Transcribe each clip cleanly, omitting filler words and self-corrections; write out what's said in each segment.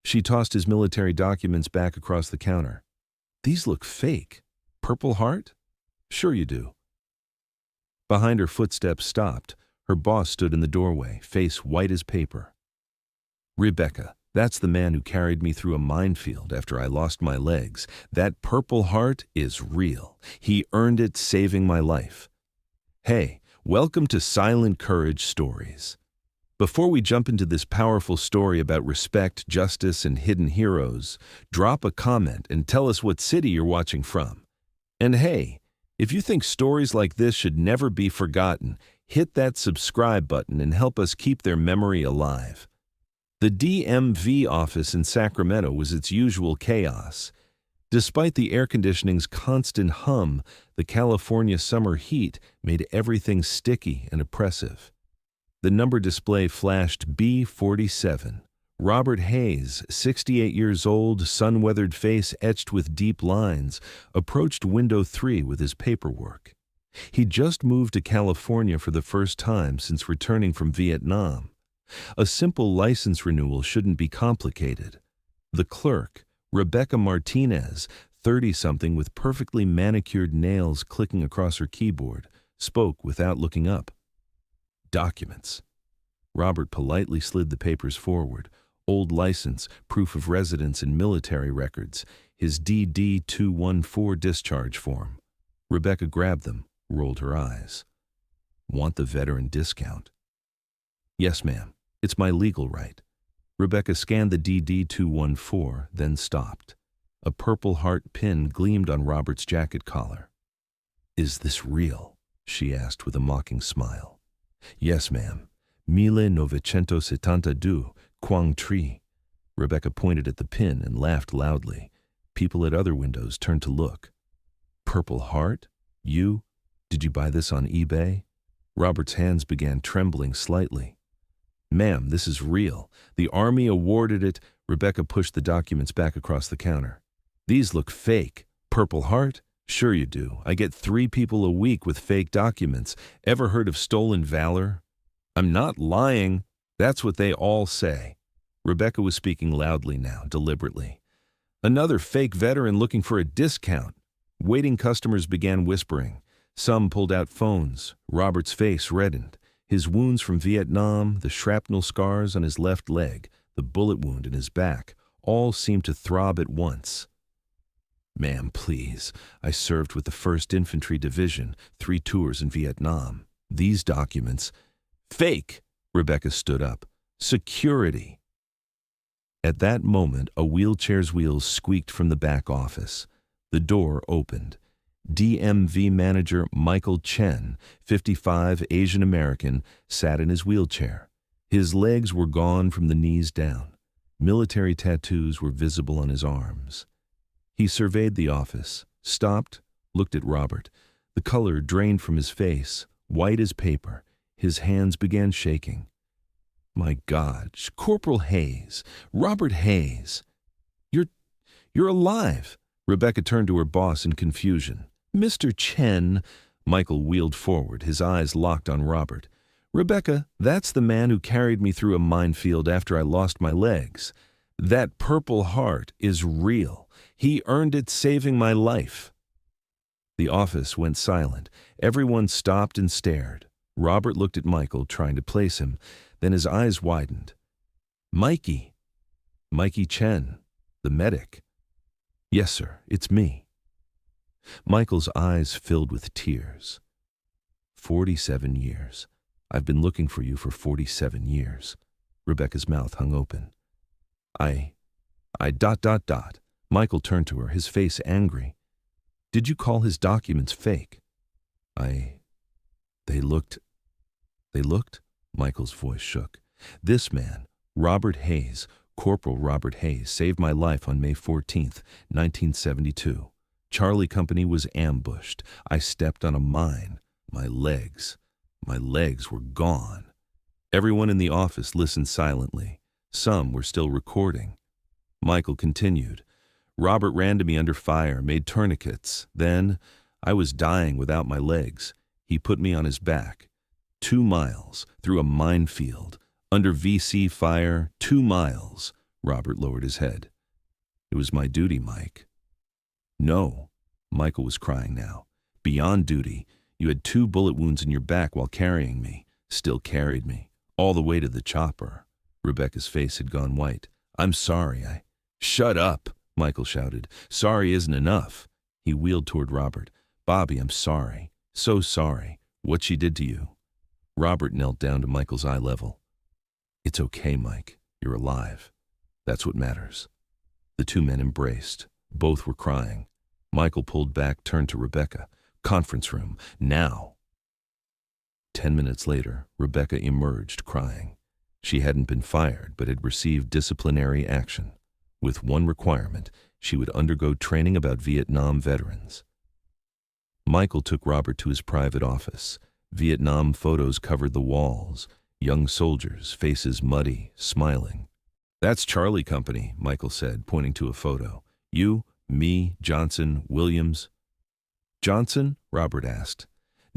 She tossed his military documents back across the counter. These look fake. Purple Heart? Sure you do. Behind her, footsteps stopped. Her boss stood in the doorway, face white as paper. Rebecca, that's the man who carried me through a minefield after I lost my legs. That Purple Heart is real. He earned it saving my life. Hey, welcome to Silent Courage Stories. Before we jump into this powerful story about respect, justice, and hidden heroes, drop a comment and tell us what city you're watching from. And hey, if you think stories like this should never be forgotten, hit that subscribe button and help us keep their memory alive. The DMV office in Sacramento was its usual chaos. Despite the air conditioning's constant hum, the California summer heat made everything sticky and oppressive. The number display flashed B47. Robert Hayes, 68 years old, sun-weathered face etched with deep lines, approached window 3 with his paperwork. He'd just moved to California for the first time since returning from Vietnam. A simple license renewal shouldn't be complicated. The clerk, Rebecca Martinez, 30-something with perfectly manicured nails clicking across her keyboard, spoke without looking up. Documents. Robert politely slid the papers forward. Old license, proof of residence and military records, his DD-214 discharge form. Rebecca grabbed them, rolled her eyes. Want the veteran discount? Yes, ma'am. It's my legal right. Rebecca scanned the DD-214, then stopped. A Purple Heart pin gleamed on Robert's jacket collar. Is this real? She asked with a mocking smile. Yes, ma'am. 1972, Quang Tri. Rebecca pointed at the pin and laughed loudly. People at other windows turned to look. Purple Heart? You? Did you buy this on eBay? Robert's hands began trembling slightly. Ma'am, this is real. The Army awarded it. Rebecca pushed the documents back across the counter. These look fake. Purple Heart? Sure you do. I get 3 people a week with fake documents. Ever heard of stolen valor? I'm not lying. That's what they all say. Rebecca was speaking loudly now, deliberately. Another fake veteran looking for a discount. Waiting customers began whispering. Some pulled out phones. Robert's face reddened. His wounds from Vietnam, the shrapnel scars on his left leg, the bullet wound in his back, all seemed to throb at once. Ma'am, please. I served with the 1st Infantry Division, 3 tours in Vietnam. These documents... Fake! Rebecca stood up. Security! At that moment, a wheelchair's wheels squeaked from the back office. The door opened. DMV manager Michael Chen, 55, Asian American, sat in his wheelchair. His legs were gone from the knees down. Military tattoos were visible on his arms. He surveyed the office, stopped, looked at Robert. The color drained from his face, white as paper. His hands began shaking. My God, Corporal Hayes, Robert Hayes. You're alive. Rebecca turned to her boss in confusion. Mr. Chen, Michael wheeled forward, his eyes locked on Robert. Rebecca, that's the man who carried me through a minefield after I lost my legs. That Purple Heart is real. He earned it saving my life. The office went silent. Everyone stopped and stared. Robert looked at Michael, trying to place him. Then his eyes widened. Mikey Chen, the medic. Yes, sir, it's me. Michael's eyes filled with tears. 47 years. I've been looking for you for 47 years. Rebecca's mouth hung open. I. Michael turned to her, his face angry. Did you call his documents fake? They looked? Michael's voice shook. This man, Robert Hayes, Corporal Robert Hayes, saved my life on May 14th, 1972. Charlie Company was ambushed. I stepped on a mine. My legs were gone. Everyone in the office listened silently. Some were still recording. Michael continued. Robert ran to me under fire, made tourniquets. Then, I was dying without my legs. He put me on his back. 2 miles, through a minefield, under VC fire, 2 miles. Robert lowered his head. It was my duty, Mike. No, Michael was crying now. Beyond duty, you had 2 bullet wounds in your back while carrying me, still carried me, all the way to the chopper. Rebecca's face had gone white. I'm sorry, Shut up, Michael shouted. Sorry isn't enough. He wheeled toward Robert. Bobby, I'm sorry. So sorry. What she did to you. Robert knelt down to Michael's eye level. It's okay, Mike. You're alive. That's what matters. The 2 men embraced. Both were crying. Michael pulled back, turned to Rebecca. Conference room, now. 10 minutes later, Rebecca emerged crying. She hadn't been fired, but had received disciplinary action. With one requirement, she would undergo training about Vietnam veterans. Michael took Robert to his private office. Vietnam photos covered the walls. Young soldiers, faces muddy, smiling. That's Charlie Company, Michael said, pointing to a photo. You, me, Johnson, Williams. Johnson? Robert asked.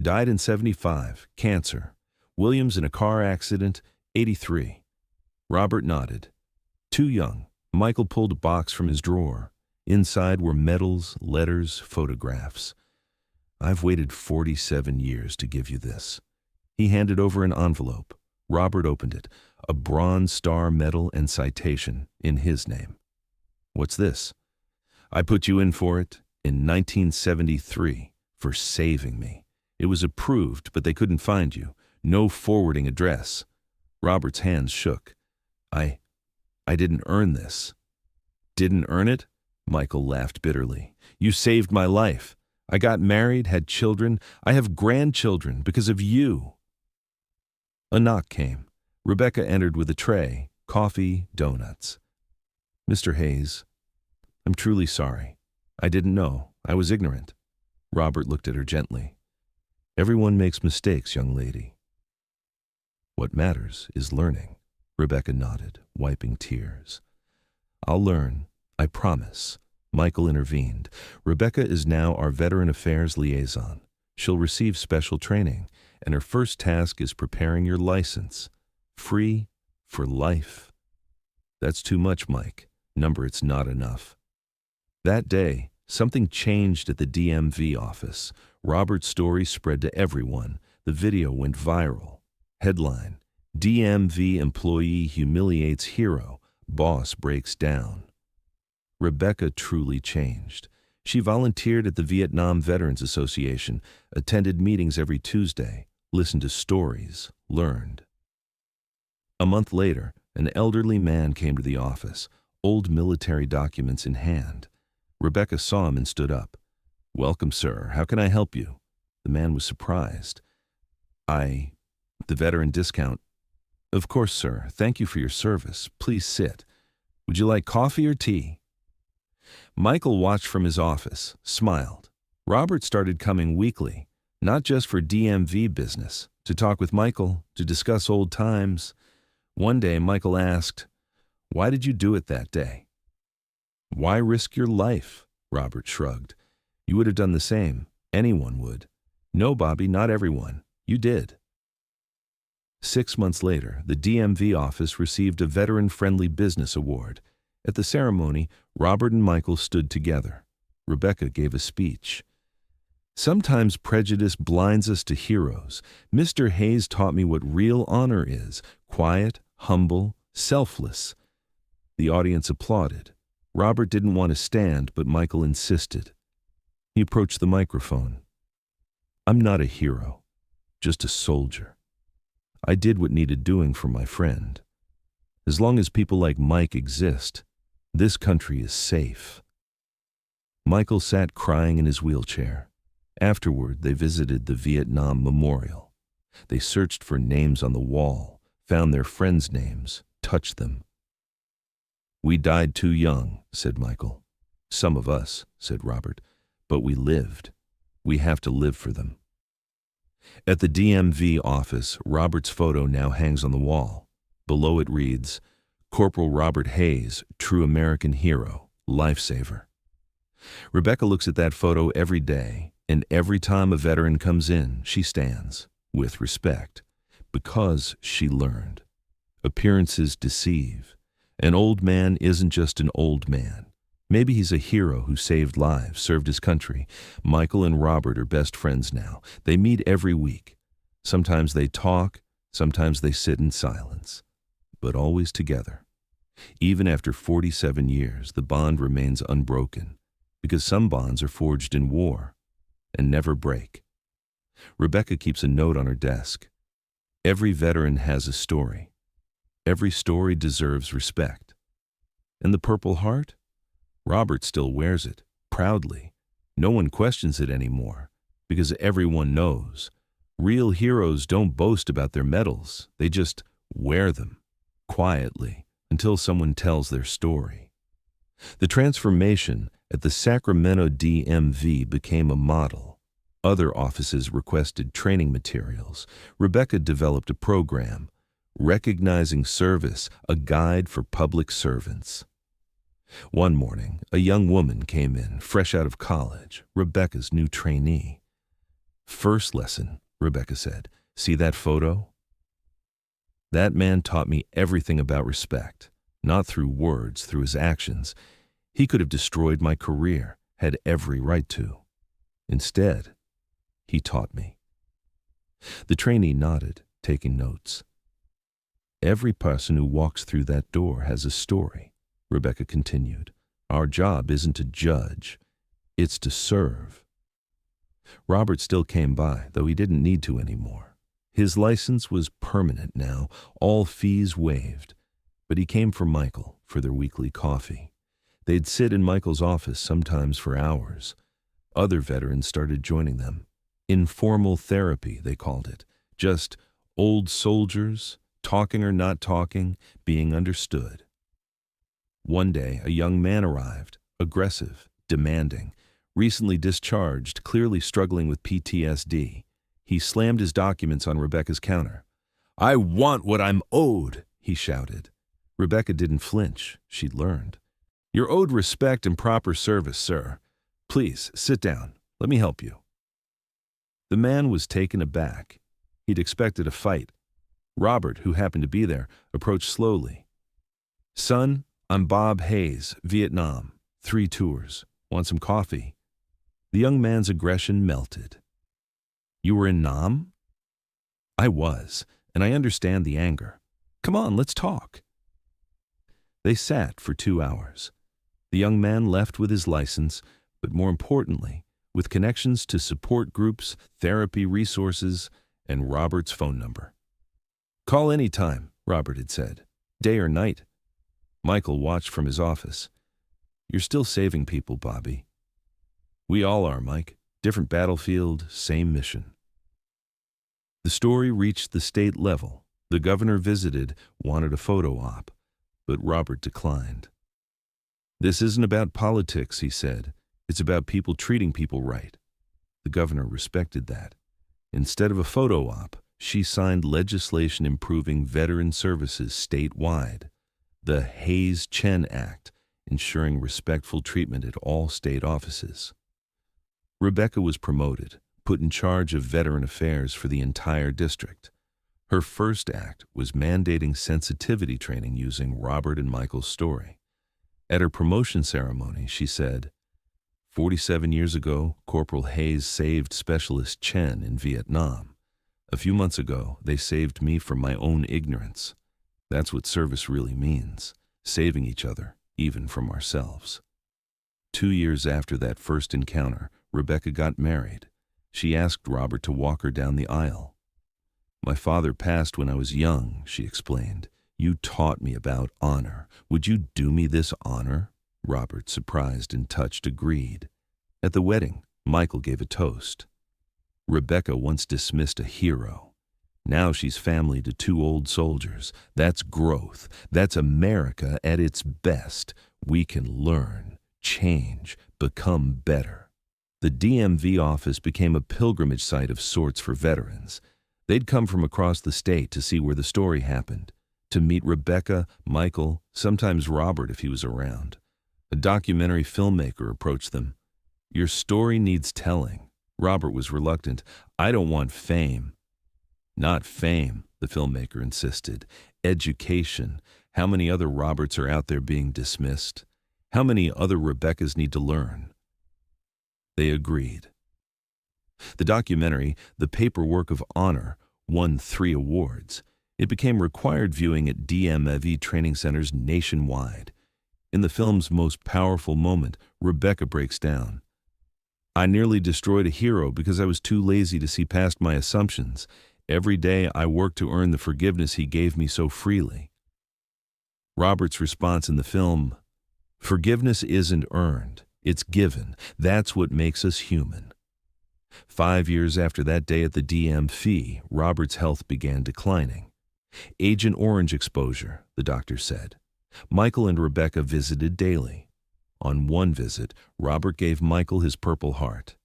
Died in 75, cancer. Williams in a car accident, 83. Robert nodded. Too young. Michael pulled a box from his drawer. Inside were medals, letters, photographs. I've waited 47 years to give you this. He handed over an envelope. Robert opened it. A Bronze Star medal and citation in his name. What's this? I put you in for it in 1973 for saving me. It was approved, but they couldn't find you. No forwarding address. Robert's hands shook. I didn't earn this. Didn't earn it? Michael laughed bitterly. You saved my life. I got married, had children. I have grandchildren because of you. A knock came. Rebecca entered with a tray, coffee, donuts. Mr. Hayes, I'm truly sorry. I didn't know. I was ignorant. Robert looked at her gently. Everyone makes mistakes, young lady. What matters is learning. Rebecca nodded, wiping tears. I'll learn, I promise. Michael intervened. Rebecca is now our Veteran Affairs liaison. She'll receive special training, and her first task is preparing your license. Free for life. That's too much, Mike. Number, it's not enough. That day, something changed at the DMV office. Robert's story spread to everyone. The video went viral. Headline: DMV employee humiliates hero, boss breaks down. Rebecca truly changed. She volunteered at the Vietnam Veterans Association, attended meetings every Tuesday, listened to stories, learned. A month later, an elderly man came to the office, old military documents in hand. Rebecca saw him and stood up. Welcome, sir. How can I help you? The man was surprised. The veteran discount. Of course, sir. Thank you for your service. Please sit. Would you like coffee or tea? Michael watched from his office, smiled. Robert started coming weekly, not just for DMV business, to talk with Michael, to discuss old times. One day, Michael asked, "Why did you do it that day?" "Why risk your life?" Robert shrugged. "You would have done the same. Anyone would." "No, Bobby, not everyone. You did." 6 months later, the DMV office received a Veteran-Friendly Business Award. At the ceremony, Robert and Michael stood together. Rebecca gave a speech. Sometimes prejudice blinds us to heroes. Mr. Hayes taught me what real honor is: quiet, humble, selfless. The audience applauded. Robert didn't want to stand, but Michael insisted. He approached the microphone. "I'm not a hero, just a soldier. I did what needed doing for my friend. As long as people like Mike exist, this country is safe." Michael sat crying in his wheelchair. Afterward, they visited the Vietnam Memorial. They searched for names on the wall, found their friends' names, touched them. "We died too young," said Michael. "Some of us," said Robert, "but we lived. We have to live for them." At the DMV office, Robert's photo now hangs on the wall. Below it reads, "Corporal Robert Hayes, true American hero, lifesaver." Rebecca looks at that photo every day, and every time a veteran comes in, she stands, with respect, because she learned. Appearances deceive, An old man isn't just an old man. Maybe he's a hero who saved lives, served his country. Michael and Robert are best friends now. They meet every week. Sometimes they talk, sometimes they sit in silence, but always together. Even after 47 years, the bond remains unbroken, because some bonds are forged in war and never break. Rebecca keeps a note on her desk. Every veteran has a story. Every story deserves respect. And the Purple Heart? Robert still wears it, proudly. No one questions it anymore, because everyone knows. Real heroes don't boast about their medals. They just wear them, quietly, until someone tells their story. The transformation at the Sacramento DMV became a model. Other offices requested training materials. Rebecca developed a program, Recognizing Service, a guide for public servants. One morning, a young woman came in, fresh out of college, Rebecca's new trainee. "First lesson," Rebecca said, "see that photo? That man taught me everything about respect, not through words, through his actions. He could have destroyed my career, had every right to. Instead, he taught me." The trainee nodded, taking notes. "Every person who walks through that door has a story," Rebecca continued. "Our job isn't to judge, it's to serve." Robert still came by, though he didn't need to anymore. His license was permanent now, all fees waived. But he came for Michael, for their weekly coffee. They'd sit in Michael's office sometimes for hours. Other veterans started joining them. Informal therapy, they called it. Just old soldiers, talking or not talking, being understood. One day, a young man arrived, aggressive, demanding, recently discharged, clearly struggling with PTSD. He slammed his documents on Rebecca's counter. "I want what I'm owed," he shouted. Rebecca didn't flinch. She'd learned. "You're owed respect and proper service, sir. Please, sit down. Let me help you." The man was taken aback. He'd expected a fight. Robert, who happened to be there, approached slowly. "Son, I'm Bob Hayes, Vietnam. 3 tours. Want some coffee?" The young man's aggression melted. "You were in Nam?" "I was, and I understand the anger. Come on, let's talk." They sat for 2 hours. The young man left with his license, but more importantly, with connections to support groups, therapy resources, and Robert's phone number. "Call any time," Robert had said, "day or night." Michael watched from his office. "You're still saving people, Bobby." "We all are, Mike. Different battlefield, same mission." The story reached the state level. The governor visited, wanted a photo op, but Robert declined. "This isn't about politics," he said. "It's about people treating people right." The governor respected that. Instead of a photo op, she signed legislation improving veteran services statewide. The Hayes-Chen Act, ensuring respectful treatment at all state offices. Rebecca was promoted, put in charge of veteran affairs for the entire district. Her first act was mandating sensitivity training using Robert and Michael's story. At her promotion ceremony, she said, 47 years ago, Corporal Hayes saved Specialist Chen in Vietnam. A few months ago, they saved me from my own ignorance. That's what service really means, saving each other, even from ourselves." 2 years after that first encounter, Rebecca got married. She asked Robert to walk her down the aisle. "My father passed when I was young," she explained. "You taught me about honor. Would you do me this honor?" Robert, surprised and touched, agreed. At the wedding, Michael gave a toast. Rebecca once dismissed a hero. Now she's family to 2 old soldiers. That's growth. That's America at its best. We can learn, change, become better. The DMV office became a pilgrimage site of sorts for veterans. They'd come from across the state to see where the story happened, to meet Rebecca, Michael, sometimes Robert if he was around. A documentary filmmaker approached them. "Your story needs telling." Robert was reluctant. "I don't want fame." "Not fame," the filmmaker insisted. "Education. How many other Roberts are out there being dismissed? How many other Rebeccas need to learn? They agreed. The documentary, The Paperwork of Honor, won 3 awards. It became required viewing at DMV training centers nationwide. In the film's most powerful moment, Rebecca breaks down. "I nearly destroyed a hero because I was too lazy to see past my assumptions. Every day I worked to earn the forgiveness he gave me so freely." Robert's response in the film, "Forgiveness isn't earned, it's given. That's what makes us human." 5 years after that day at the DMV, Robert's health began declining. Agent Orange exposure, the doctor said. Michael and Rebecca visited daily. On one visit, Robert gave Michael his Purple Heart.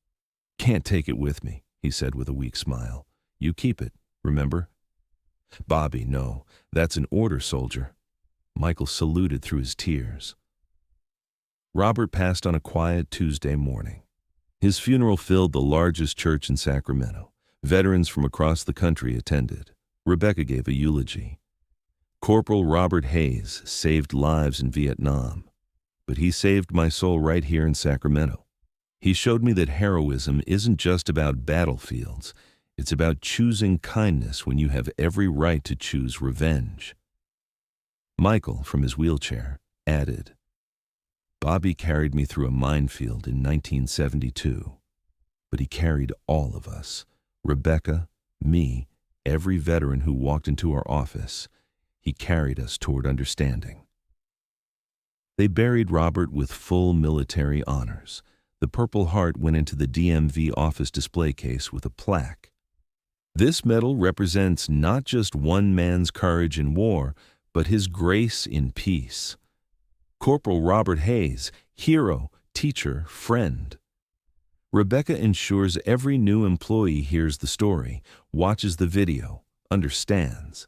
"Can't take it with me," he said with a weak smile. "You keep it, remember?" "Bobby, no, that's an order, soldier." Michael saluted through his tears. Robert passed on a quiet Tuesday morning. His funeral filled the largest church in Sacramento. Veterans from across the country attended. Rebecca gave a eulogy. "Corporal Robert Hayes saved lives in Vietnam, but he saved my soul right here in Sacramento. He showed me that heroism isn't just about battlefields. It's about choosing kindness when you have every right to choose revenge." Michael, from his wheelchair, added, "Bobby carried me through a minefield in 1972, but he carried all of us, Rebecca, me, every veteran who walked into our office. He carried us toward understanding." They buried Robert with full military honors. The Purple Heart went into the DMV office display case with a plaque. This medal represents not just one man's courage in war, but his grace in peace. Corporal Robert Hayes, hero, teacher, friend. Rebecca ensures every new employee hears the story, watches the video, understands.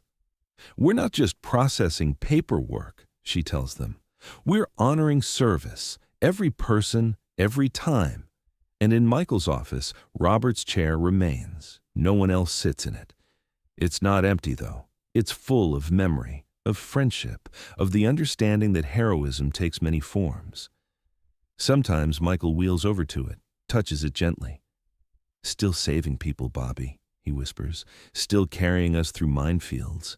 "We're not just processing paperwork," she tells them. "We're honoring service, every person, every time." And in Michael's office, Robert's chair remains. No one else sits in it. It's not empty, though. It's full of memory, of friendship, of the understanding that heroism takes many forms. Sometimes Michael wheels over to it, touches it gently. "Still saving people, Bobby," he whispers. "Still carrying us through minefields.